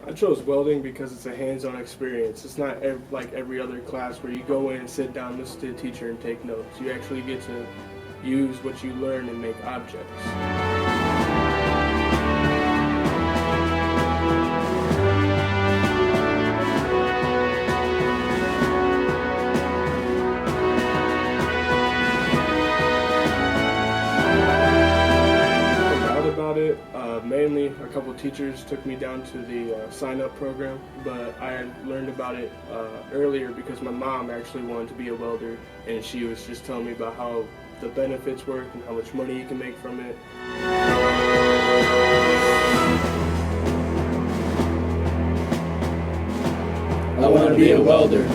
I chose welding because it's a hands-on experience. It's not like every other class where you go in, sit down, listen to the teacher, and take notes. You actually get to use what you learn and make objects. About it, mainly a couple teachers took me down to the sign-up program, but I had learned about it earlier because my mom actually wanted to be a welder, and she was just telling me about how the benefits work and how much money you can make from it. I want to be a welder.